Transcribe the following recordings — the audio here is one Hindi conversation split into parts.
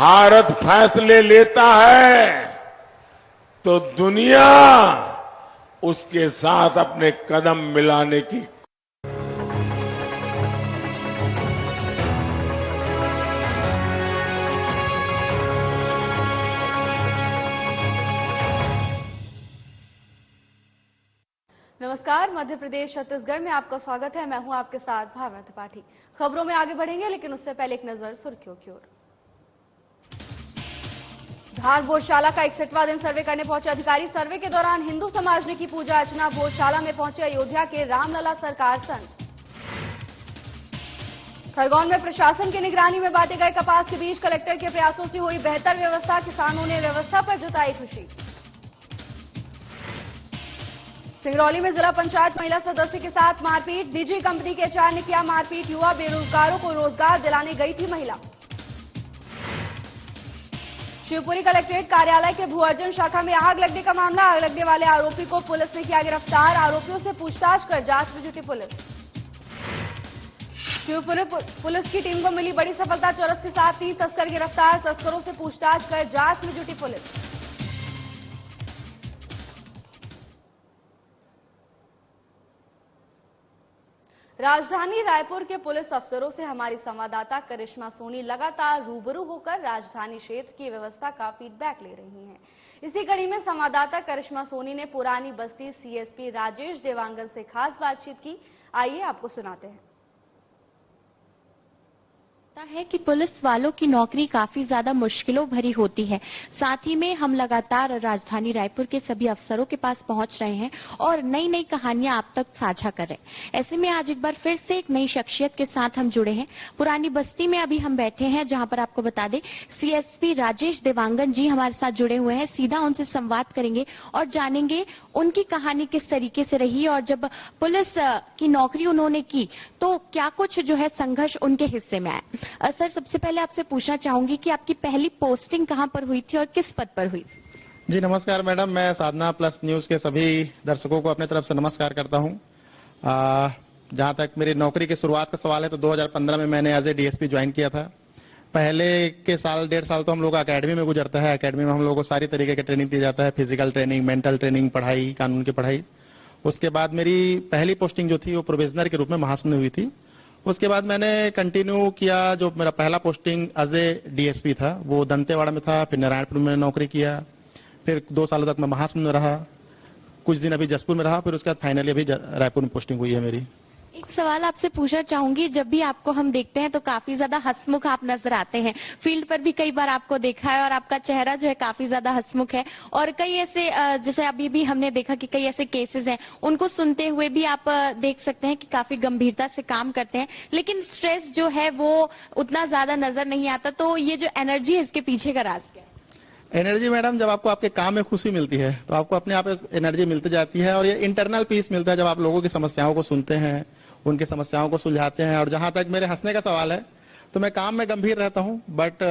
भारत फैसले लेता है तो दुनिया उसके साथ अपने कदम मिलाने की नमस्कार, मध्य प्रदेश छत्तीसगढ़ में आपका स्वागत है। मैं हूं आपके साथ भावना त्रिपाठी। खबरों में आगे बढ़ेंगे, लेकिन उससे पहले एक नजर सुर्खियों की ओर। धार भोजशाला का 61वां दिन सर्वे करने पहुंचे अधिकारी। सर्वे के दौरान हिंदू समाज ने की पूजा अर्चना। भोजशाला में पहुंचे अयोध्या के रामलला सरकार संत। खरगोन में प्रशासन की निगरानी में बांटे गए कपास के बीज। कलेक्टर के प्रयासों से हुई बेहतर व्यवस्था। किसानों ने व्यवस्था पर जताई खुशी। सिंगरौली में जिला पंचायत महिला सदस्य के साथ मारपीट। निजी कंपनी के एचआर ने किया मारपीट। युवा बेरोजगारों को रोजगार दिलाने गई थी महिला। शिवपुरी कलेक्ट्रेट कार्यालय के भूअर्जन शाखा में आग लगने का मामला। आग लगने वाले आरोपी को पुलिस ने किया गिरफ्तार। आरोपियों से पूछताछ कर जांच में जुटी पुलिस। शिवपुरी पुलिस की टीम को मिली बड़ी सफलता। चरस के साथ 3 तस्कर गिरफ्तार। तस्करों से पूछताछ कर जांच में जुटी पुलिस। राजधानी रायपुर के पुलिस अफसरों से हमारी संवाददाता करिश्मा सोनी लगातार रूबरू होकर राजधानी क्षेत्र की व्यवस्था का फीडबैक ले रही हैं। इसी कड़ी में संवाददाता करिश्मा सोनी ने पुरानी बस्ती सीएसपी राजेश देवांगन से खास बातचीत की। आइए आपको सुनाते हैं। है कि पुलिस वालों की नौकरी काफी ज्यादा मुश्किलों भरी होती है। साथ ही में हम लगातार राजधानी रायपुर के सभी अफसरों के पास पहुंच रहे हैं और नई नई कहानियां आप तक साझा कर रहे हैं। ऐसे में आज एक बार फिर से एक नई शख्सियत के साथ हम जुड़े हैं। पुरानी बस्ती में अभी हम बैठे हैं, जहां पर आपको बता दें सीएसपी राजेश देवांगन जी हमारे साथ जुड़े हुए हैं। सीधा उनसे संवाद करेंगे और जानेंगे उनकी कहानी किस तरीके से रही और जब पुलिस की नौकरी उन्होंने की तो क्या कुछ जो है संघर्ष उनके हिस्से में आया। सर, सबसे पहले आपसे पूछना चाहूंगी कि आपकी पहली पोस्टिंग कहां पर हुई थी और किस पद पर हुई थी? जी नमस्कार मैडम, मैं साधना प्लस न्यूज के सभी दर्शकों को अपने तरफ से नमस्कार करता हूं। जहां तक मेरी नौकरी की शुरुआत का सवाल है तो 2015 में मैंने एज ए डीएसपी ज्वाइन किया था। पहले के साल 1.5 साल तो हम लोग अकेडमी में गुजरता है। अकेडमी में हम लोगों को सारी तरीके की ट्रेनिंग दी जाता है, फिजिकल ट्रेनिंग, मेंटल ट्रेनिंग, पढ़ाई, कानून की पढ़ाई। उसके बाद मेरी पहली पोस्टिंग जो थी वो प्रोविजनर के रूप में महासमुंद में हुई थी। उसके बाद मैंने कंटिन्यू किया। जो मेरा पहला पोस्टिंग एज ए डीएसपी था वो दंतेवाड़ा में था। फिर नारायणपुर में नौकरी किया। फिर 2 सालों तक मैं महासमुंद में रहा। कुछ दिन अभी जसपुर में रहा। फिर उसके बाद फाइनली अभी रायपुर में पोस्टिंग हुई है मेरी। एक सवाल आपसे पूछना चाहूंगी, जब भी आपको हम देखते हैं तो काफी ज्यादा हंसमुख आप नजर आते हैं। फील्ड पर भी कई बार आपको देखा है और आपका चेहरा जो है काफी ज्यादा हंसमुख है। और कई ऐसे जैसे अभी भी हमने देखा कि कई ऐसे केसेस हैं, उनको सुनते हुए भी आप देख सकते हैं कि काफी गंभीरता से काम करते हैं, लेकिन स्ट्रेस जो है वो उतना ज्यादा नजर नहीं आता। तो ये जो एनर्जी है इसके पीछे का राज क्या है? एनर्जी मैडम, जब आपको आपके काम में खुशी मिलती है तो आपको अपने आप एनर्जी मिलती जाती है और ये इंटरनल पीस मिलता है जब आप लोगों की समस्याओं को सुनते हैं, उनकी समस्याओं को सुलझाते हैं। और जहां तक मेरे हंसने का सवाल है तो मैं काम में गंभीर रहता हूं, बट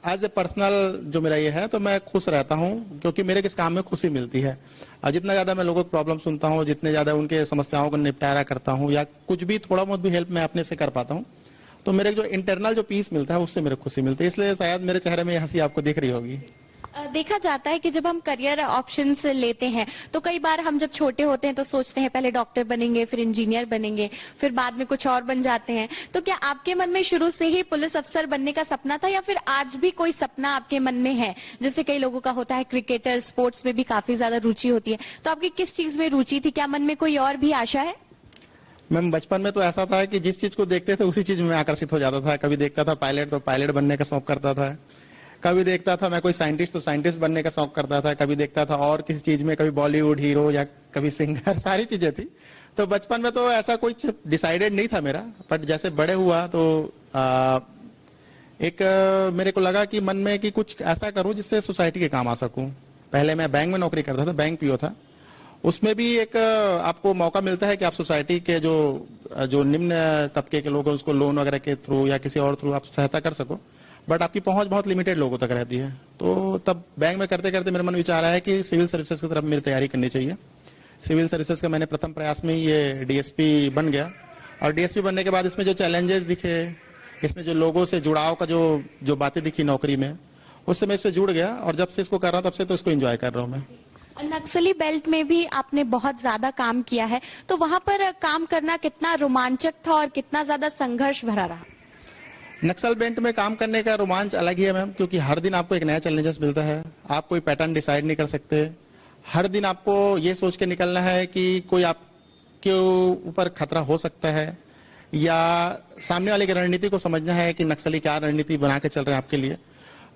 एज ए पर्सनल जो मेरा ये है तो मैं खुश रहता हूं क्योंकि मेरे किस काम में खुशी मिलती है। और जितना ज्यादा मैं लोगों की प्रॉब्लम सुनता हूं, जितने ज्यादा उनके समस्याओं को निपटारा करता हूं या कुछ भी थोड़ा बहुत भी हेल्प मैं अपने से कर पाता हूं तो मेरे जो इंटरनल जो पीस मिलता है उससे मेरे खुशी मिलती है। इसलिए शायद मेरे चेहरे में हंसी आपको दिख रही होगी। देखा जाता है कि जब हम करियर ऑप्शंस लेते हैं तो कई बार हम जब छोटे होते हैं तो सोचते हैं पहले डॉक्टर बनेंगे, फिर इंजीनियर बनेंगे, फिर बाद में कुछ और बन जाते हैं। तो क्या आपके मन में शुरू से ही पुलिस अफसर बनने का सपना था या फिर आज भी कोई सपना आपके मन में है? जैसे कई लोगों का होता है क्रिकेटर, स्पोर्ट्स में भी काफी ज्यादा रुचि होती है, तो आपकी किस चीज में रुचि थी? क्या मन में कोई और भी आशा है? मैम बचपन में तो ऐसा था कि जिस चीज को देखते थे उसी चीज में आकर्षित हो जाता था। कभी देखता था पायलट तो पायलट बनने का शौक करता था, कभी देखता था मैं कोई साइंटिस्ट तो साइंटिस्ट बनने का शौक करता था, कभी देखता था और किसी चीज में, कभी बॉलीवुड हीरो या कभी सिंगर, सारी चीजें थी। तो बचपन में तो ऐसा कुछ डिसाइडेड नहीं था मेरा, बट जैसे बड़े हुआ तो मेरे को लगा कि मन में कि कुछ ऐसा करूं जिससे सोसाइटी के काम आ सकूं। पहले मैं बैंक में नौकरी करता था, बैंक पीओ था। उसमें भी एक आपको मौका मिलता है कि आप सोसाइटी के जो निम्न तबके के लोग हैं उसको लोन वगैरह के थ्रू या किसी और थ्रू आप सहायता कर सको, बट आपकी पहुंच बहुत लिमिटेड लोगों तक रहती है। तो तब बैंक में करते करते मेरे मन विचार आया कि सिविल सर्विसेज की तरफ मेरी तैयारी करनी चाहिए। सिविल सर्विसेज का मैंने प्रथम प्रयास में ये डीएसपी बन गया। और डीएसपी बनने के बाद इसमें जो चैलेंजेस दिखे, इसमें जो लोगों से जुड़ाव का जो बातें दिखी नौकरी में, उस समय इससे जुड़ गया और जब से इसको कर रहा हूं तब से तो इसको एंजॉय कर रहा हूं मैं। नक्सली बेल्ट में भी आपने बहुत ज्यादा काम किया है, तो वहां पर काम करना कितना रोमांचक था और कितना ज्यादा संघर्ष भरा रहा? नक्सल बेल्ट में काम करने का रोमांच अलग ही है मैम, क्योंकि हर दिन आपको एक नया चैलेंजेस मिलता है। आप कोई पैटर्न डिसाइड नहीं कर सकते। हर दिन आपको ये सोच के निकलना है कि कोई आपके ऊपर खतरा हो सकता है, या सामने वाले की रणनीति को समझना है कि नक्सली क्या रणनीति बना के चल रहे हैं आपके लिए।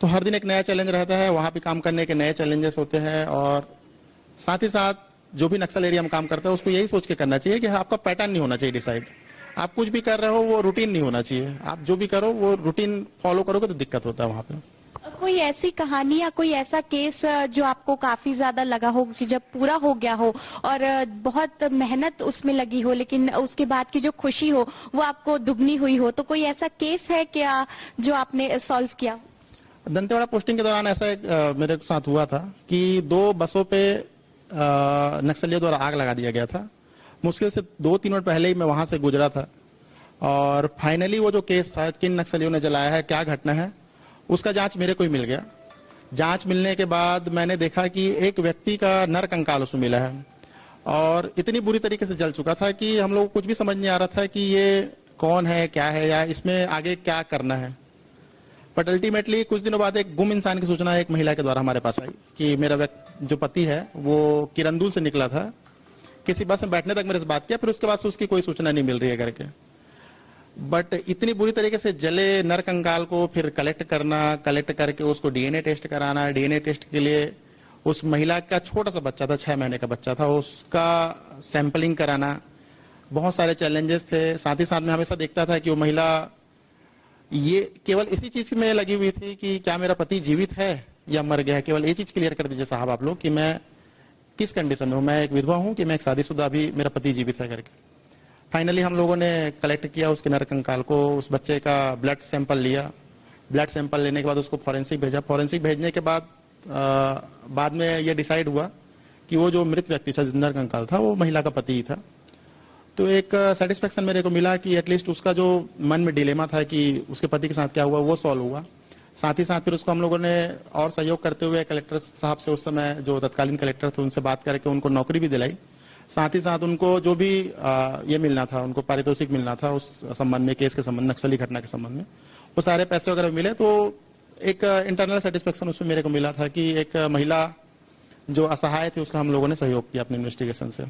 तो हर दिन एक नया चैलेंज रहता है, वहां भी काम करने के नए चैलेंजेस होते हैं। और साथ ही साथ जो भी नक्सल एरिया में काम करता है उसको यही सोच के करना चाहिए कि आपका पैटर्न नहीं होना चाहिए डिसाइड। आप कुछ भी कर रहे हो वो रूटीन नहीं होना चाहिए। आप जो भी करो वो रूटीन फॉलो करोगे तो दिक्कत होता है वहां पे। कोई ऐसी कहानी या कोई ऐसा केस जो आपको काफी ज्यादा लगा हो कि जब पूरा हो गया हो और बहुत मेहनत उसमें लगी हो, लेकिन उसके बाद की जो खुशी हो वो आपको दुगनी हुई हो, तो कोई ऐसा केस है क्या जो आपने सॉल्व किया? दंतेवाड़ा पोस्टिंग के दौरान ऐसा एक मेरे साथ हुआ था कि 2 बसों पे नक्सलियों द्वारा आग लगा दिया गया था। मुश्किल से 2-3 मिनट पहले ही मैं वहां से गुजरा था और फाइनली वो जो केस था किन नक्सलियों ने जलाया है, क्या घटना है, उसका जांच मेरे को ही मिल गया। जांच मिलने के बाद मैंने देखा कि एक व्यक्ति का नर कंकाल उसमें मिला है और इतनी बुरी तरीके से जल चुका था कि हम लोग को कुछ भी समझ नहीं आ रहा था कि ये कौन है, क्या है, या इसमें आगे क्या करना है। बट अल्टीमेटली कुछ दिनों बाद एक गुम इंसान की सूचना एक महिला के द्वारा हमारे पास आई कि मेरा जो पति है वो किरंदुल से निकला था, किसी बस में बैठने तक मेरे से बात किया, फिर उसके बाद से उसकी कोई सूचना नहीं मिल रही है करके। बट इतनी बुरी तरीके से जले नर कंकाल को फिर कलेक्ट करके उसको डीएनए टेस्ट कराना, डीएनए टेस्ट के लिए उस महिला का छोटा सा बच्चा था, 6 महीने का बच्चा था, उसका सैंपलिंग कराना, बहुत सारे चैलेंजेस थे। साथ ही साथ में हमेशा देखता था कि वो महिला ये केवल इसी चीज में लगी हुई थी कि क्या मेरा पति जीवित है या मर गया है। केवल ये चीज क्लियर कर दीजिए साहब आप लोग कि मैं किस कंडीशन में हूं, मैं एक विधवा हूं कि मैं एक शादीशुदा, अभी मेरा पति जीवित है करके। फाइनली हम लोगों ने कलेक्ट किया उसके नर कंकाल को, उस बच्चे का ब्लड सैंपल लिया। ब्लड सैंपल लेने के बाद उसको फॉरेंसिक भेजा। फॉरेंसिक भेजने के बाद में ये डिसाइड हुआ कि वो जो मृत व्यक्ति था, नर कंकाल था, वो महिला का पति ही था। तो एक सेटिस्फेक्शन मेरे को मिला कि एटलीस्ट उसका जो मन में डिलेमा था कि उसके पति के साथ क्या हुआ वो सॉल्व हुआ। साथ ही साथ फिर उसको हम लोगों ने और सहयोग करते हुए कलेक्टर साहब से, उस समय जो तत्कालीन कलेक्टर थे, उनसे बात करके उनको नौकरी भी दिलाई। साथ ही साथ उनको जो भी ये मिलना था, उनको पारितोषिक मिलना था उस संबंध में, केस के संबंध, नक्सली घटना के संबंध में, वो सारे पैसे वगैरह मिले। तो एक इंटरनल सेटिस्फेक्शन उसमें मेरे को मिला था कि एक महिला जो असहाय थी उसका हम लोगों ने सहयोग किया अपने इन्वेस्टिगेशन से।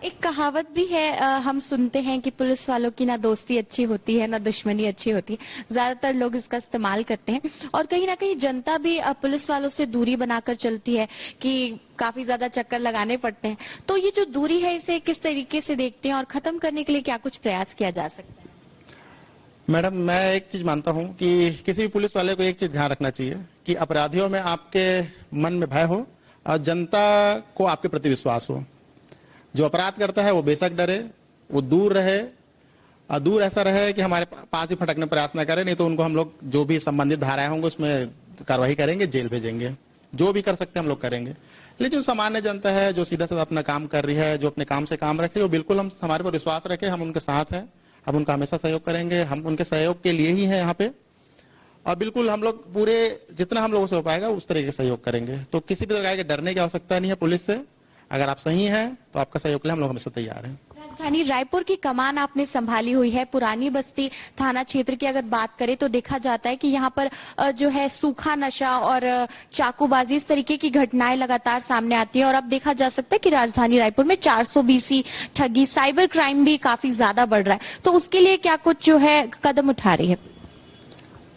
एक कहावत भी है, हम सुनते हैं कि पुलिस वालों की ना दोस्ती अच्छी होती है ना दुश्मनी अच्छी होती है। ज्यादातर लोग इसका इस्तेमाल करते हैं और कहीं ना कहीं जनता भी पुलिस वालों से दूरी बनाकर चलती है कि काफी ज्यादा चक्कर लगाने पड़ते हैं। तो ये जो दूरी है इसे किस तरीके से देखते हैं और खत्म करने के लिए क्या कुछ प्रयास किया जा सकता है? मैडम, मैं एक चीज मानता हूं कि किसी भी पुलिस वाले को एक चीज ध्यान रखना चाहिए कि अपराधियों में आपके मन में भय हो और जनता को आपके प्रति विश्वास हो। जो अपराध करता है वो बेशक डरे, वो दूर रहे, और दूर ऐसा रहे कि हमारे पास ही फटकने प्रयास न करे, नहीं तो उनको हम लोग जो भी संबंधित धाराएं होंगे उसमें कार्रवाई करेंगे, जेल भेजेंगे, जो भी कर सकते हैं हम लोग करेंगे। लेकिन जो सामान्य जनता है, जो सीधा सीधा अपना काम कर रही है, जो अपने काम से काम रखे, वो बिल्कुल हम हमारे पर विश्वास रखे, हम उनके साथ हैं, हम उनका हमेशा सहयोग करेंगे, हम उनके सहयोग के लिए ही हैं यहाँ पे। और बिल्कुल हम लोग पूरे जितना हम लोगों से हो पाएगा उस तरीके से सहयोग करेंगे। तो किसी भी प्रकार के डरने की आवश्यकता नहीं है पुलिस से। अगर आप सही हैं तो आपका सहयोग के लिए हम लोग हमेशा तैयार हैं। राजधानी रायपुर की कमान आपने संभाली हुई है। पुरानी बस्ती थाना क्षेत्र की अगर बात करें तो देखा जाता है कि यहाँ पर जो है सूखा नशा और चाकूबाजी, इस तरीके की घटनाएं लगातार सामने आती है। और अब देखा जा सकता है कि राजधानी रायपुर में 420 ठगी, साइबर क्राइम भी काफी ज्यादा बढ़ रहा है। तो उसके लिए क्या कुछ जो है कदम उठा रही है?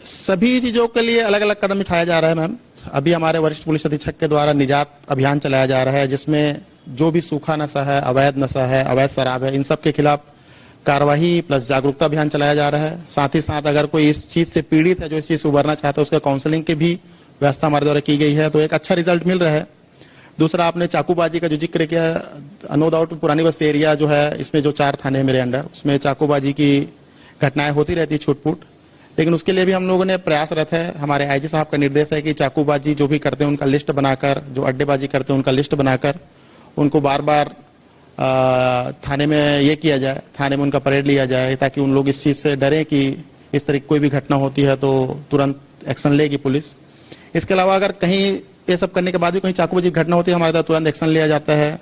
सभी चीजों के लिए अलग अलग कदम उठाया जा रहा है मैम। अभी हमारे वरिष्ठ पुलिस अधीक्षक के द्वारा निजात अभियान चलाया जा रहा है, जिसमें जो भी सूखा नशा है, अवैध नशा है, अवैध शराब है, इन सब के खिलाफ कार्रवाई प्लस जागरूकता अभियान चलाया जा रहा है। साथ ही साथ अगर कोई इस चीज से पीड़ित है, जो इस चीज से उबरना चाहता है, उसका काउंसलिंग की भी व्यवस्था हमारे द्वारा की गई है, तो एक अच्छा रिजल्ट मिल रहा है। दूसरा, आपने चाकूबाजी का जो जिक्र किया, नो डाउट पुरानी बस्ती एरिया जो है, इसमें जो 4 थाने मेरे अंडर, उसमें चाकूबाजी की घटनाएं होती रहती छूट-फूट, लेकिन उसके लिए भी हम लोगों ने प्रयासरत है। हमारे आईजी साहब का निर्देश है कि चाकूबाजी जो भी करते हैं उनका लिस्ट बनाकर, जो अड्डेबाजी करते हैं उनका लिस्ट बनाकर, उनको बार बार थाने में ये किया जाए, थाने में उनका परेड लिया जाए, ताकि उन लोग इस चीज से डरें कि इस तरह की कोई भी घटना होती है तो तुरंत एक्शन लेगी पुलिस। इसके अलावा अगर कहीं ये सब करने के बाद भी कहीं चाकूबाजी की घटना होती है, हमारे द्वारा तुरंत एक्शन लिया जाता है,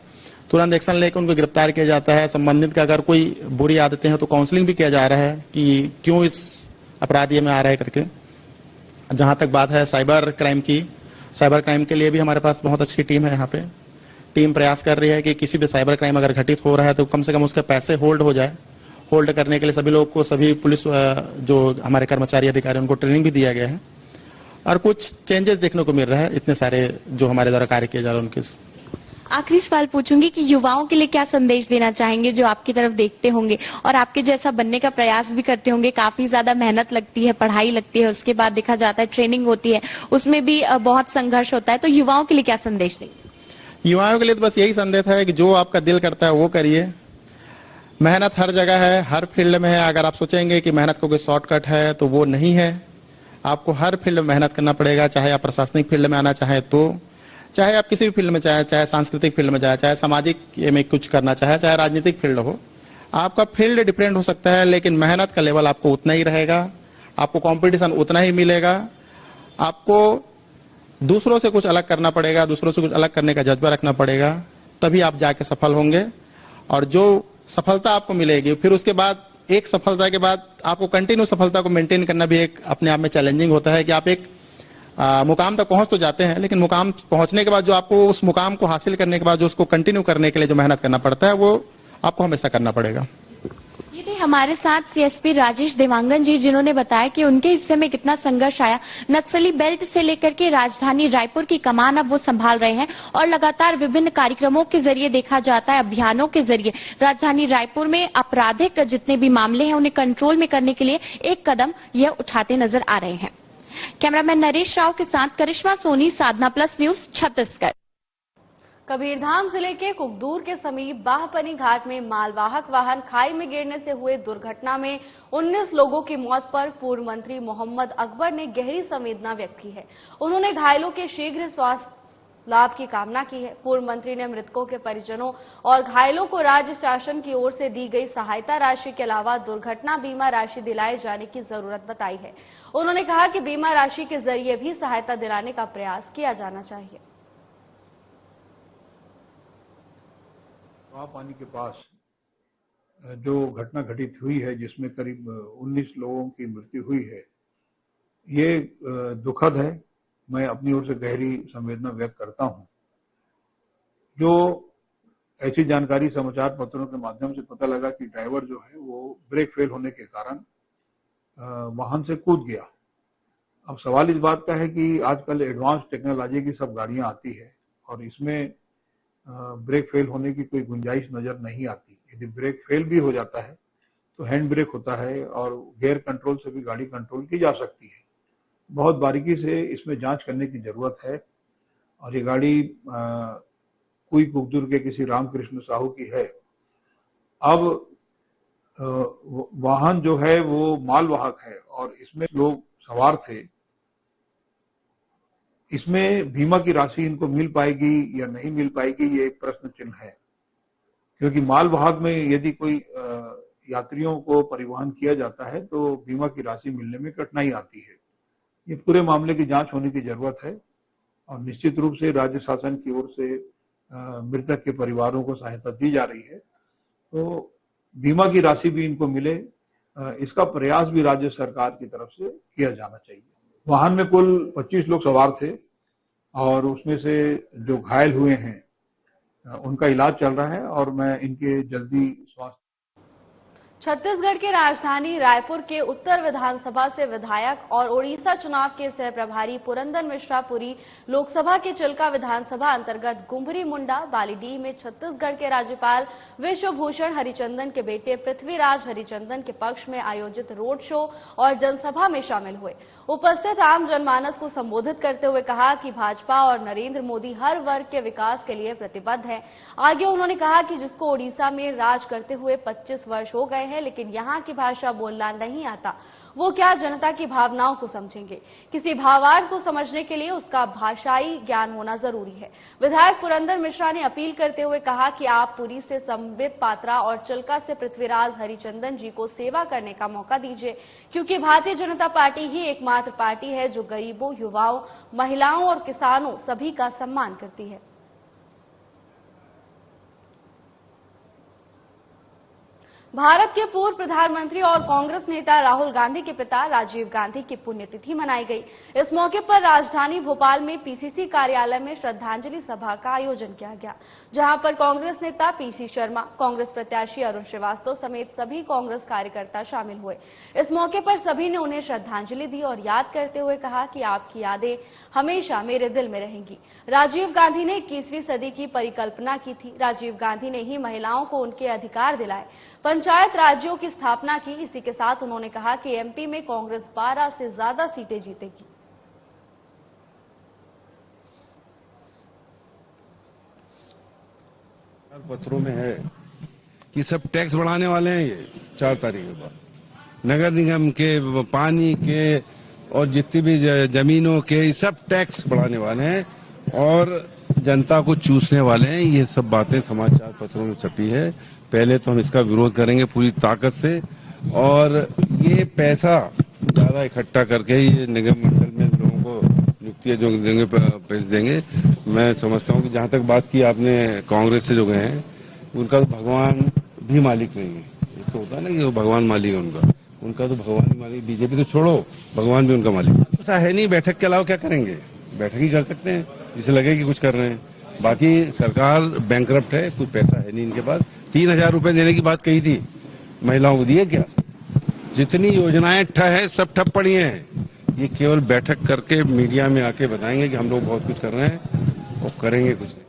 तुरंत एक्शन लेकर उनको गिरफ्तार किया जाता है। संबंधित का अगर कोई बुरी आदतें हैं तो काउंसलिंग भी किया जा रहा है कि क्यों इस अपराधी में आ रहा है करके। जहां तक बात है साइबर क्राइम की, साइबर क्राइम के लिए भी हमारे पास बहुत अच्छी टीम है। यहाँ पे टीम प्रयास कर रही है कि किसी भी साइबर क्राइम अगर घटित हो रहा है तो कम से कम उसके पैसे होल्ड हो जाए। होल्ड करने के लिए सभी लोग को, सभी पुलिस जो हमारे कर्मचारी अधिकारी उनको ट्रेनिंग भी दिया गया है और कुछ चेंजेस देखने को मिल रहा है इतने सारे जो हमारे द्वारा कार्य किए जा रहे हैं उनके। आखिरी सवाल पूछूंगी कि युवाओं के लिए क्या संदेश देना चाहेंगे जो आपकी तरफ देखते होंगे और आपके जैसा बनने का प्रयास भी करते होंगे। काफी ज्यादा मेहनत लगती है, पढ़ाई लगती है, उसके बाद देखा जाता है ट्रेनिंग होती है, उसमें भी बहुत संघर्ष होता है, तो युवाओं के लिए क्या संदेश देंगे? युवाओं के लिए तो बस यही संदेश है कि जो आपका दिल करता है वो करिए। मेहनत हर जगह है, हर फील्ड में है। अगर आप सोचेंगे कि मेहनत को कोई शॉर्टकट है तो वो नहीं है। आपको हर फील्ड में मेहनत करना पड़ेगा, चाहे आप प्रशासनिक फील्ड में आना चाहे तो, चाहे आप किसी भी फील्ड में चाहे सांस्कृतिक फील्ड में चाहे सामाजिक में कुछ करना चाहे राजनीतिक फील्ड हो। आपका फील्ड डिफरेंट हो सकता है लेकिन मेहनत का लेवल आपको उतना ही रहेगा, आपको कंपटीशन उतना ही मिलेगा। आपको दूसरों से कुछ अलग करना पड़ेगा, दूसरों से कुछ अलग करने का जज्बा रखना पड़ेगा, तभी आप जाके सफल होंगे। और जो सफलता आपको मिलेगी फिर उसके बाद एक सफलता के बाद आपको कंटिन्यू सफलता को मेंटेन करना भी एक अपने आप में चैलेंजिंग होता है कि आप एक मुकाम तक पहुंच तो जाते हैं लेकिन मुकाम पहुंचने के बाद जो आपको उस मुकाम को हासिल करने के बाद जो उसको कंटिन्यू करने के लिए जो मेहनत करना पड़ता है वो आपको हमेशा करना पड़ेगा। ये थे हमारे साथ सीएसपी राजेश देवांगन जी, जिन्होंने बताया कि उनके हिस्से में कितना संघर्ष आया। नक्सली बेल्ट से लेकर के राजधानी रायपुर की कमान अब वो संभाल रहे हैं और लगातार विभिन्न कार्यक्रमों के जरिए देखा जाता है, अभियानों के जरिए राजधानी रायपुर में आपराधिक जितने भी मामले हैं उन्हें कंट्रोल में करने के लिए एक कदम यह उठाते नजर आ रहे हैं। कैमरामैन नरेश राव के साथ करिश्मा सोनी, साधना प्लस न्यूज, छत्तीसगढ़। कबीरधाम जिले के कुकदूर के समीप बाहपनी घाट में मालवाहक वाहन खाई में गिरने से हुए दुर्घटना में 19 लोगों की मौत पर पूर्व मंत्री मोहम्मद अकबर ने गहरी संवेदना व्यक्त की है। उन्होंने घायलों के शीघ्र स्वास्थ्य लाभ की कामना की है। पूर्व मंत्री ने मृतकों के परिजनों और घायलों को राज्य शासन की ओर से दी गई सहायता राशि के अलावा दुर्घटना बीमा राशि दिलाए जाने की जरूरत बताई है। उन्होंने कहा कि बीमा राशि के जरिए भी सहायता दिलाने का प्रयास किया जाना चाहिए। पानी के पास जो घटना घटित हुई है जिसमें करीब 19 लोगों की मृत्यु हुई है, ये दुखद है। मैं अपनी ओर से गहरी संवेदना व्यक्त करता हूं। जो ऐसी जानकारी समाचार पत्रों के माध्यम से पता लगा कि ड्राइवर जो है वो ब्रेक फेल होने के कारण वाहन से कूद गया। अब सवाल इस बात का है कि आजकल एडवांस टेक्नोलॉजी की सब गाड़ियां आती है और इसमें ब्रेक फेल होने की कोई गुंजाइश नजर नहीं आती। यदि ब्रेक फेल भी हो जाता है तो हैंड ब्रेक होता है और गियर कंट्रोल से भी गाड़ी कंट्रोल की जा सकती है। बहुत बारीकी से इसमें जांच करने की जरूरत है। और ये गाड़ी कोई कुकदूर के किसी रामकृष्ण साहू की है। अब वाहन जो है वो मालवाहक है और इसमें लोग सवार थे। इसमें बीमा की राशि इनको मिल पाएगी या नहीं मिल पाएगी, ये एक प्रश्न चिन्ह है, क्योंकि मालवाहक में यदि कोई यात्रियों को परिवहन किया जाता है तो बीमा की राशि मिलने में कठिनाई आती है। ये पूरे मामले की जांच होने की जरूरत है और निश्चित रूप से राज्य शासन की ओर से मृतक के परिवारों को सहायता दी जा रही है, तो बीमा की राशि भी इनको मिले, इसका प्रयास भी राज्य सरकार की तरफ से किया जाना चाहिए। वाहन में कुल 25 लोग सवार थे और उसमें से जो घायल हुए हैं उनका इलाज चल रहा है और मैं इनके जल्दी स्वास्थ्य। छत्तीसगढ़ के राजधानी रायपुर के उत्तर विधानसभा से विधायक और ओडिशा चुनाव के सह प्रभारी पुरंदर मिश्रा पुरी लोकसभा के चिल्का विधानसभा अंतर्गत गुम्बरी मुंडा बालीडीह में छत्तीसगढ़ के राज्यपाल विश्वभूषण हरिचंदन के बेटे पृथ्वीराज हरिचंदन के पक्ष में आयोजित रोड शो और जनसभा में शामिल हुए। उपस्थित आम जनमानस को संबोधित करते हुए कहा कि भाजपा और नरेंद्र मोदी हर वर्ग के विकास के लिए प्रतिबद्ध है। आगे उन्होंने कहा कि जिसको ओडिशा में राज करते हुए 25 वर्ष हो गए हैं, हैं लेकिन यहाँ की भाषा बोलना नहीं आता, वो क्या जनता की भावनाओं को समझेंगे। किसी भावार्थ को समझने के लिए उसका भाषाई ज्ञान होना जरूरी है। विधायक पुरंदर मिश्रा ने अपील करते हुए कहा कि आप पुरी से संबित पात्रा और चिल्का से पृथ्वीराज हरिचंदन जी को सेवा करने का मौका दीजिए, क्योंकि भारतीय जनता पार्टी ही एकमात्र पार्टी है जो गरीबों, युवाओं, महिलाओं और किसानों सभी का सम्मान करती है। भारत के पूर्व प्रधानमंत्री और कांग्रेस नेता राहुल गांधी के पिता राजीव गांधी की पुण्यतिथि मनाई गई। इस मौके पर राजधानी भोपाल में पीसीसी कार्यालय में श्रद्धांजलि सभा का आयोजन किया गया, जहां पर कांग्रेस नेता पीसी शर्मा, कांग्रेस प्रत्याशी अरुण श्रीवास्तव समेत सभी कांग्रेस कार्यकर्ता शामिल हुए। इस मौके पर सभी ने उन्हें श्रद्धांजलि दी और याद करते हुए कहा कि आपकी यादें हमेशा मेरे दिल में रहेंगी। राजीव गांधी ने 21वीं सदी की परिकल्पना की थी। राजीव गांधी ने ही महिलाओं को उनके अधिकार दिलाए, पंचायत राज्यों की स्थापना की। इसी के साथ उन्होंने कहा कि एमपी में कांग्रेस 12 से ज्यादा सीटें जीतेगी। पत्रों में है कि सब टैक्स बढ़ाने वाले हैं ये 4 तारीख के बाद, नगर निगम के, पानी के और जितनी भी जमीनों के सब टैक्स बढ़ाने वाले हैं और जनता को चूसने वाले हैं। ये सब बातें समाचार पत्रों में छपी है। पहले तो हम इसका विरोध करेंगे पूरी ताकत से और ये पैसा ज्यादा इकट्ठा करके ये निगम मंडल में लोगों को नियुक्तियां जो देंगे, पैसे देंगे। मैं समझता हूँ कि जहां तक बात की आपने कांग्रेस से जो गए हैं, उनका तो भगवान भी मालिक नहीं है। एक तो होता है ना कि वो भगवान मालिक है उनका तो भगवान ही मालिक। बीजेपी तो छोड़ो, भगवान भी उनका मालिक। ऐसा है नहीं, बैठक के अलावा क्या करेंगे? बैठक ही कर सकते हैं जिसे लगे कि कुछ कर रहे हैं। बाकी सरकार बैंकरप्ट है, कुछ पैसा है नहीं इनके पास। 3000 रुपए देने की बात कही थी, महिलाओं को दिए क्या? जितनी योजनाएं है सब ठप पड़ी हैं। ये केवल बैठक करके मीडिया में आके बताएंगे कि हम लोग बहुत कुछ कर रहे हैं और करेंगे कुछ नहीं।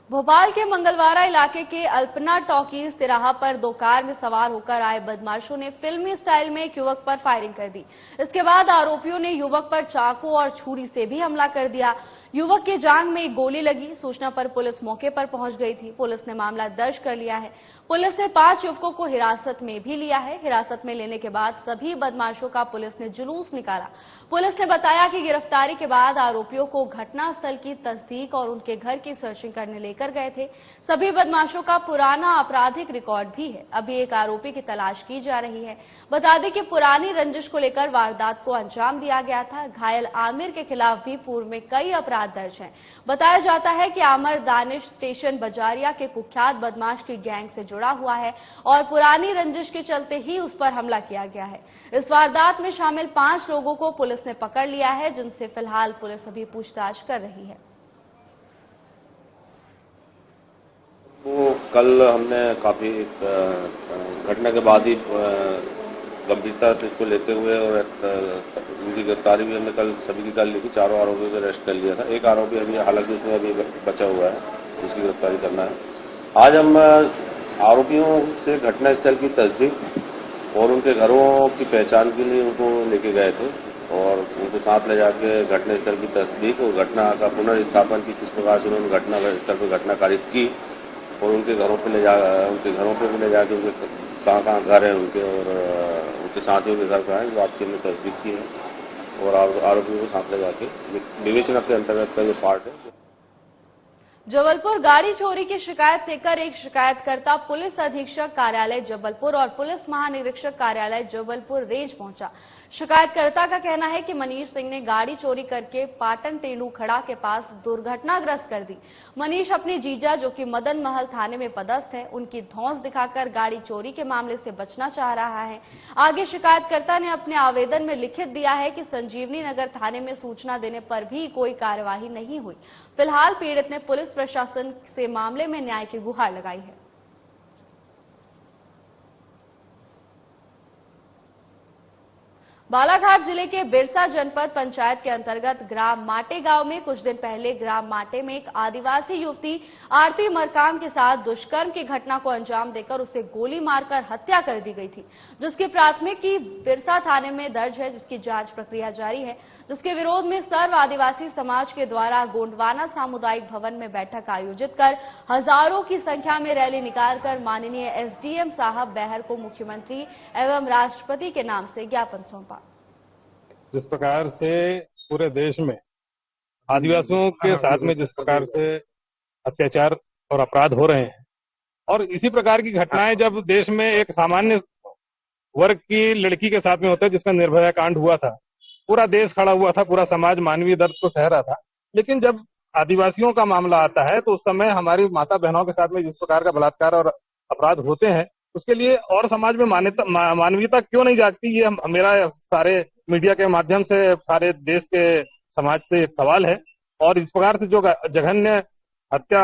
भोपाल के मंगलवारा इलाके के अल्पना टॉकीज तिराहा पर 2 कार में सवार होकर आए बदमाशों ने फिल्मी स्टाइल में एक युवक पर फायरिंग कर दी। इसके बाद आरोपियों ने युवक पर चाकू और छुरी से भी हमला कर दिया। युवक के जांघ में एक गोली लगी। सूचना पर पुलिस मौके पर पहुंच गई थी। पुलिस ने मामला दर्ज कर लिया है। पुलिस ने 5 युवकों को हिरासत में भी लिया है। हिरासत में लेने के बाद सभी बदमाशों का पुलिस ने जुलूस निकाला। पुलिस ने बताया कि गिरफ्तारी के बाद आरोपियों को घटनास्थल की तस्दीक और उनके घर की सर्चिंग करने लेकर गए थे। सभी बदमाशों का पुराना आपराधिक रिकॉर्ड भी है। अभी एक आरोपी की तलाश की जा रही है। बता दें कि पुरानी रंजिश को लेकर वारदात को अंजाम दिया गया था। घायल आमिर के खिलाफ भी पूर्व में कई अपराध दर्ज हैं। बताया जाता है कि आमिर दानिश स्टेशन बजारिया के कुख्यात बदमाश की गैंग से जुड़ा हुआ है और पुरानी रंजिश के चलते ही उस पर हमला किया गया है। इस वारदात में शामिल 5 लोगों को पुलिस ने पकड़ लिया है, जिनसे फिलहाल पुलिस अभी पूछताछ कर रही है। वो कल हमने काफी घटना के बाद ही गंभीरता से इसको लेते हुए और उनकी गिरफ्तारी भी हमने कल सभी की कर ली थी। 4 आरोपियों को अरेस्ट कर लिया था। एक आरोपी अभी हालांकि उसमें अभी बचा हुआ है, जिसकी गिरफ्तारी करना है। आज हम आरोपियों से घटनास्थल की तस्दीक और उनके घरों की पहचान के लिए उनको लेके गए थे और उनको साथ ले जाके घटनास्थल की तस्दीक और घटना का पुनर्स्थापन की किस प्रकार से उन्होंने घटनास्थल पर घटना कारित की और उनके घरों पे भी ले जाके उनके कहाँ घर है उनके और उनके साथियों के घर का है, इस बात की हमने तस्दीक की है और आरोपियों को साथ ले जाके विवेचना के अंतर्गत का ये पार्ट है। जबलपुर गाड़ी चोरी की शिकायत लेकर एक शिकायतकर्ता पुलिस अधीक्षक कार्यालय जबलपुर और पुलिस महानिरीक्षक कार्यालय जबलपुर रेंज पहुंचा। शिकायतकर्ता का कहना है कि मनीष सिंह ने गाड़ी चोरी करके पाटन तेंदू खड़ा के पास दुर्घटनाग्रस्त कर दी। मनीष अपने जीजा जो कि मदन महल थाने में पदस्थ है, उनकी धौंस दिखाकर गाड़ी चोरी के मामले से बचना चाह रहा है। आगे शिकायतकर्ता ने अपने आवेदन में लिखित दिया है कि संजीवनी नगर थाने में सूचना देने पर भी कोई कार्यवाही नहीं हुई। फिलहाल पीड़ित ने पुलिस प्रशासन से मामले में न्याय की गुहार लगाई है। बालाघाट जिले के बिरसा जनपद पंचायत के अंतर्गत ग्राम माटे गांव में कुछ दिन पहले ग्राम माटे में एक आदिवासी युवती आरती मरकाम के साथ दुष्कर्म की घटना को अंजाम देकर उसे गोली मारकर हत्या कर दी गई थी, जिसकी प्राथमिकी बिरसा थाने में दर्ज है, जिसकी जांच प्रक्रिया जारी है। जिसके विरोध में सर्व आदिवासी समाज के द्वारा गोंडवाना सामुदायिक भवन में बैठक आयोजित कर हजारों की संख्या में रैली निकालकर माननीय एसडीएम साहब बैहर को मुख्यमंत्री एवं राष्ट्रपति के नाम से ज्ञापन सौंपा। जिस प्रकार से पूरे देश में आदिवासियों के साथ में जिस प्रकार से अत्याचार और अपराध हो रहे हैं, और इसी प्रकार की घटनाएं जब देश में एक सामान्य वर्ग की लड़की के साथ में होता है, जिसका निर्भया कांड हुआ था, पूरा देश खड़ा हुआ था, पूरा समाज मानवीय दर्द को सह रहा था। लेकिन जब आदिवासियों का मामला आता है तो उस समय हमारी माता बहनों के साथ में जिस प्रकार का बलात्कार और अपराध होते हैं, उसके लिए और समाज में मानवीयता क्यों नहीं जागती, ये मेरा सारे मीडिया के माध्यम से सारे देश के समाज से एक सवाल है। और इस प्रकार से जो जघन्य हत्या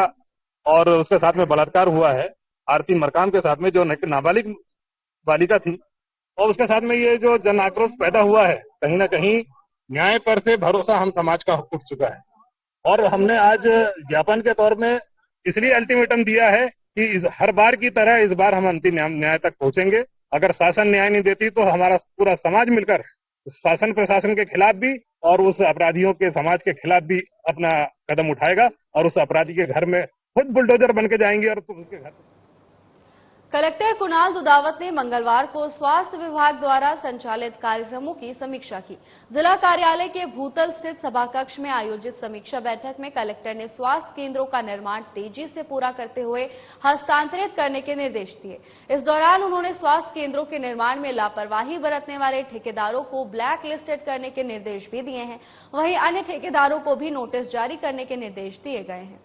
और उसके साथ में बलात्कार हुआ है आरती मरकाम के साथ में, जो नाबालिग बालिका थी, और उसके साथ में ये जो जन आक्रोश पैदा हुआ है, कहीं ना कहीं न्याय पर से भरोसा हम समाज का उठ चुका है। और हमने आज ज्ञापन के तौर में इसलिए अल्टीमेटम दिया है कि हर बार की तरह इस बार हम अंतिम न्याय तक पहुंचेंगे। अगर शासन न्याय नहीं देती तो हमारा पूरा समाज मिलकर शासन प्रशासन के खिलाफ भी और उस अपराधियों के समाज के खिलाफ भी अपना कदम उठाएगा, और उस अपराधी के घर में खुद बुलडोजर बन के जाएंगे और उनके घर। कलेक्टर कुणाल दुदावत ने मंगलवार को स्वास्थ्य विभाग द्वारा संचालित कार्यक्रमों की समीक्षा की। जिला कार्यालय के भूतल स्थित सभाकक्ष में आयोजित समीक्षा बैठक में कलेक्टर ने स्वास्थ्य केंद्रों का निर्माण तेजी से पूरा करते हुए हस्तांतरित करने के निर्देश दिए। इस दौरान उन्होंने स्वास्थ्य केंद्रों के निर्माण में लापरवाही बरतने वाले ठेकेदारों को ब्लैक लिस्टेड करने के निर्देश भी दिए हैं। वहीं अन्य ठेकेदारों को भी नोटिस जारी करने के निर्देश दिए गए हैं।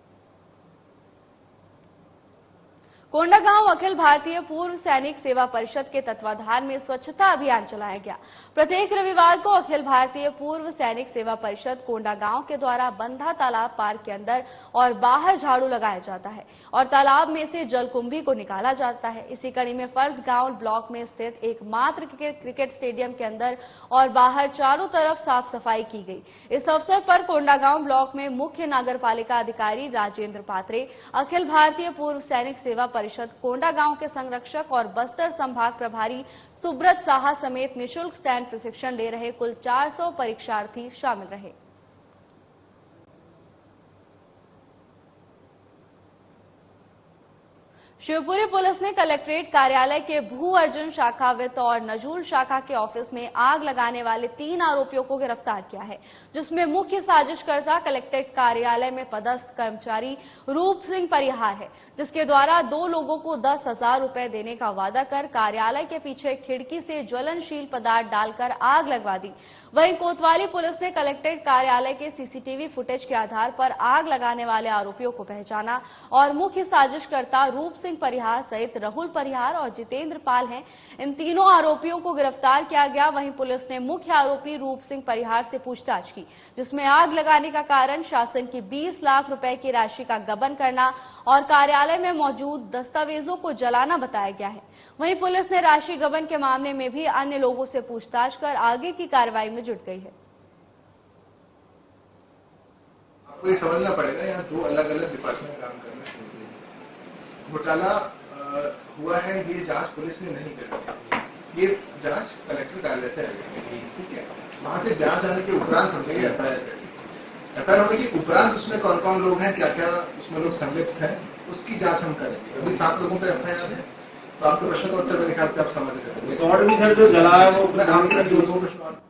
कोंडागांव अखिल भारतीय पूर्व सैनिक सेवा परिषद के तत्वाधान में स्वच्छता अभियान चलाया गया। प्रत्येक रविवार को अखिल भारतीय पूर्व सैनिक सेवा परिषद कोंडागांव के द्वारा बंधा तालाब पार्क के अंदर और बाहर झाड़ू लगाया जाता है और तालाब में से जलकुंभी को निकाला जाता है। इसी कड़ी में फर्जगांव ब्लॉक में स्थित एकमात्र क्रिकेट स्टेडियम के अंदर और बाहर चारों तरफ साफ सफाई की गई। इस अवसर पर कोंडागांव ब्लॉक में मुख्य नगरपालिका अधिकारी राजेंद्र पात्रे, अखिल भारतीय पूर्व सैनिक सेवा परिषद कोंडागांव के संरक्षक और बस्तर संभाग प्रभारी सुब्रत साहा समेत निशुल्क सैन्य प्रशिक्षण ले रहे कुल 400 परीक्षार्थी शामिल रहे। शिवपुरी पुलिस ने कलेक्ट्रेट कार्यालय के भू अर्जुन शाखा वित्त और नजूल शाखा के ऑफिस में आग लगाने वाले 3 आरोपियों को गिरफ्तार किया है, जिसमें मुख्य साजिशकर्ता कलेक्ट्रेट कार्यालय में पदस्थ कर्मचारी रूप सिंह परिहार है, जिसके द्वारा 2 लोगों को 10,000 रुपए देने का वादा कर कार्यालय के पीछे खिड़की से ज्वलनशील पदार्थ डालकर आग लगवा दी। वहीं कोतवाली पुलिस ने कलेक्ट्रेट कार्यालय के सीसीटीवी फुटेज के आधार पर आग लगाने वाले आरोपियों को पहचाना और मुख्य साजिशकर्ता रूप सिंह परिहार सहित राहुल परिहार और जितेंद्र पाल हैं। इन तीनों आरोपियों को गिरफ्तार किया गया। वहीं पुलिस ने मुख्य आरोपी रूप सिंह परिहार से पूछताछ की, जिसमें आग लगाने का कारण शासन की 20 लाख रुपए की राशि का गबन करना और कार्यालय में मौजूद दस्तावेजों को जलाना बताया गया है। वहीं पुलिस ने राशि गबन के मामले में भी अन्य लोगों से पूछताछ कर आगे की कार्रवाई में जुट गई है। आपको ये समझना पड़ेगा, यहाँ 2 अलग अलग डिपार्टमेंट काम कर रहे हैं। घोटाला हुआ है, ये जांच पुलिस ने नहीं करी, ये जांच कलेक्टर कार्यालय से आई, ठीक है। वहां से जांच आने के उपरांत हमने एफआईआर करी। एफआईआर होने के उपरांत उसमें कौन कौन लोग हैं, क्या क्या उसमें लोग संलिप्त हैं, उसकी जांच हम करेंगे। अभी 7 लोगों पर एफआईआर है, तो आपके प्रश्न का उत्तर मेरे ख्याल से आप समझ रहे हैं। और भी सर जो जला है वो अपने नाम से 2 प्रश्न।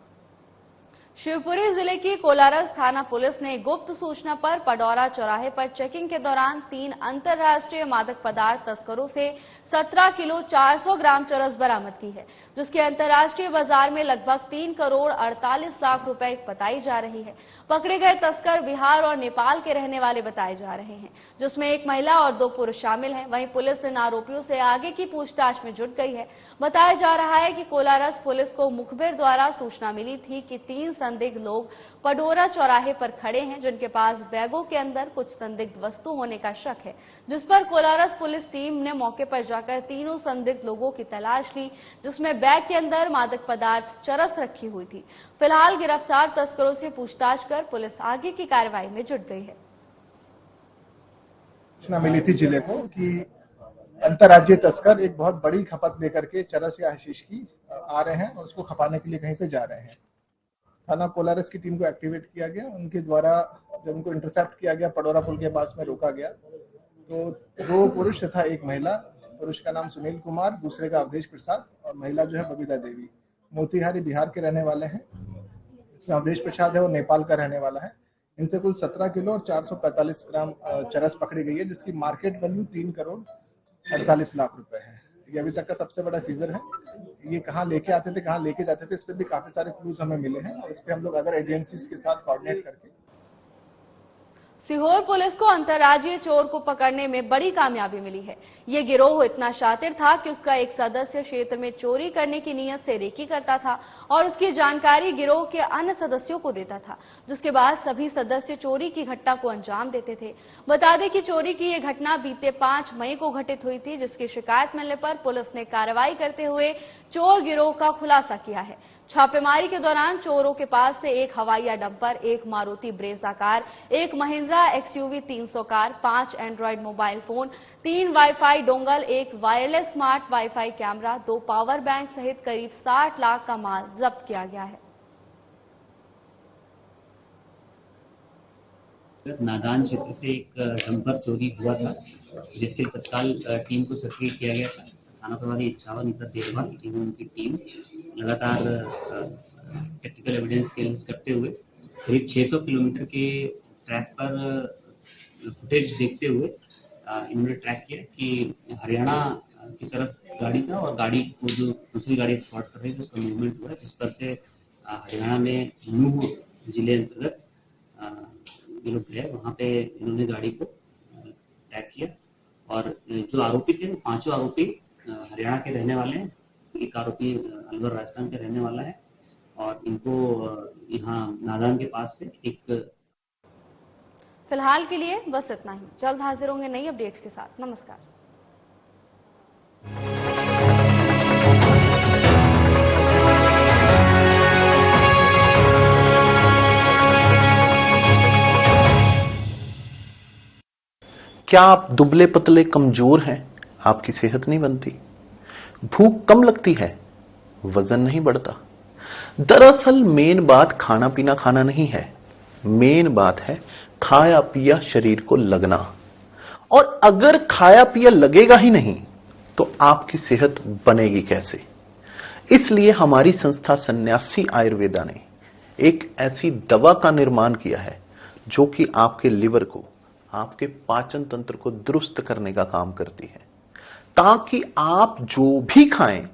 शिवपुरी जिले की कोलारस थाना पुलिस ने गुप्त सूचना पर पडौरा चौराहे पर चेकिंग के दौरान 3 अंतर्राष्ट्रीय मादक पदार्थ तस्करों से 17 किलो 400 ग्राम चरस बरामद की है, जिसके अंतर्राष्ट्रीय बाजार में लगभग 3 करोड़ 48 लाख रुपए बताई जा रही है। पकड़े गए तस्कर बिहार और नेपाल के रहने वाले बताए जा रहे हैं, जिसमें एक महिला और 2 पुरुष शामिल हैं। वहीं पुलिस इन आरोपियों से आगे की पूछताछ में जुट गई है। बताया जा रहा है कि कोलारस पुलिस को मुखबिर द्वारा सूचना मिली थी कि 3 संदिग्ध लोग पडोरा चौराहे पर खड़े हैं, जिनके पास बैगों के अंदर कुछ संदिग्ध वस्तु होने का शक है, जिस पर कोलारस पुलिस टीम ने मौके पर जाकर तीनों संदिग्ध लोगों की तलाश ली, जिसमें बैग के अंदर मादक पदार्थ चरस रखी हुई थी। फिलहाल गिरफ्तार तस्करों से पूछताछ कर पुलिस आगे की कार्रवाई में जुट गई है। सूचना मिली थी जिले को कि अंतर्राज्यीय तस्कर एक बहुत बड़ी खपत लेकर के चरस या हशीश की आ रहे हैं और उसको खपाने के लिए कहीं पे जा रहे हैं। थाना कोलारस की टीम को एक्टिवेट किया गया। उनके द्वारा जब उनको इंटरसेप्ट किया गया, पडोरा पुल के पास में रोका गया, तो 2 पुरुष तथा 1 महिला, पुरुष का नाम सुनील कुमार, दूसरे का अवधेश प्रसाद और महिला जो है बबीता देवी, मोतिहारी बिहार के रहने वाले हैं। इसमें अवधेश प्रसाद है वो नेपाल का रहने वाला है। इनसे कुल 17 किलो और 445 ग्राम चरस पकड़ी गई है, जिसकी मार्केट वैल्यू 3 करोड़ 48 लाख रुपए है। ये अभी तक का सबसे बड़ा सीजर है। ये कहाँ लेके आते थे, कहाँ लेके जाते थे, इस पर भी काफी सारे क्लूज हमें मिले हैं और इस पे हम लोग अदर एजेंसीज के साथ कोऑर्डिनेट करके सीहोर पुलिस को अंतर्राज्यीय चोर को पकड़ने में बड़ी कामयाबी मिली है। ये गिरोह इतना शातिर था कि उसका एक सदस्य क्षेत्र में चोरी करने की नीयत से रेकी करता था और उसकी जानकारी गिरोह के अन्य सदस्यों को देता था, जिसके बाद सभी सदस्य चोरी की घटना को अंजाम देते थे। बता दें कि चोरी की ये घटना बीते 5 मई को घटित हुई थी, जिसकी शिकायत मिलने पर पुलिस ने कार्रवाई करते हुए चोर गिरोह का खुलासा किया है। छापेमारी के दौरान चोरों के पास से 1 हवाई dumper, 1 Maruti Brezza car, 1 Mahindra XUV 300 car, 5 Android mobile phone, 3 wifi dongle, 1 wireless smart wifi camera, 2 power bank सहित करीब 60 लाख का माल जब्त किया गया है। नादान क्षेत्र से एक डंपर चोरी हुआ था, जिसके लिए तत्काल टीम को सक्रिय किया गया था। थाना प्रभारी इच्छावन देखभाल एवं उनकी टीम लगातार टेक्निकल एविडेंस कैलेंस करते हुए करीब 600 किलोमीटर के ट्रैक पर फुटेज देखते हुए इन्होंने ट्रैक किया कि हरियाणा की तरफ गाड़ी था और गाड़ी को जो दूसरी गाड़ी स्पॉट कर रही थी उसका मूवमेंट हुआ, जिस पर से हरियाणा में नूह जिले अंतर्गत ये लोग गए। वहाँ पे इन्होंने गाड़ी को ट्रैक किया और जो आरोपी थे वो 5 आरोपी हरियाणा के रहने वाले हैं। एक आरोपी अलवर राजस्थान के रहने वाला है और इनको यहाँ नादान के पास से एक। फिलहाल के लिए बस इतना ही। जल्द हाजिर होंगे नई अपडेट्स के साथ। नमस्कार। क्या आप दुबले पतले कमजोर हैं? आपकी सेहत नहीं बनती, भूख कम लगती है, वजन नहीं बढ़ता? दरअसल मेन बात खाना पीना खाना नहीं है, मेन बात है खाया पिया शरीर को लगना। और अगर खाया पिया लगेगा ही नहीं तो आपकी सेहत बनेगी कैसे? इसलिए हमारी संस्था सन्यासी आयुर्वेदा ने एक ऐसी दवा का निर्माण किया है जो कि आपके लिवर को, आपके पाचन तंत्र को दुरुस्त करने का काम करती है, ताकि आप जो भी खाएं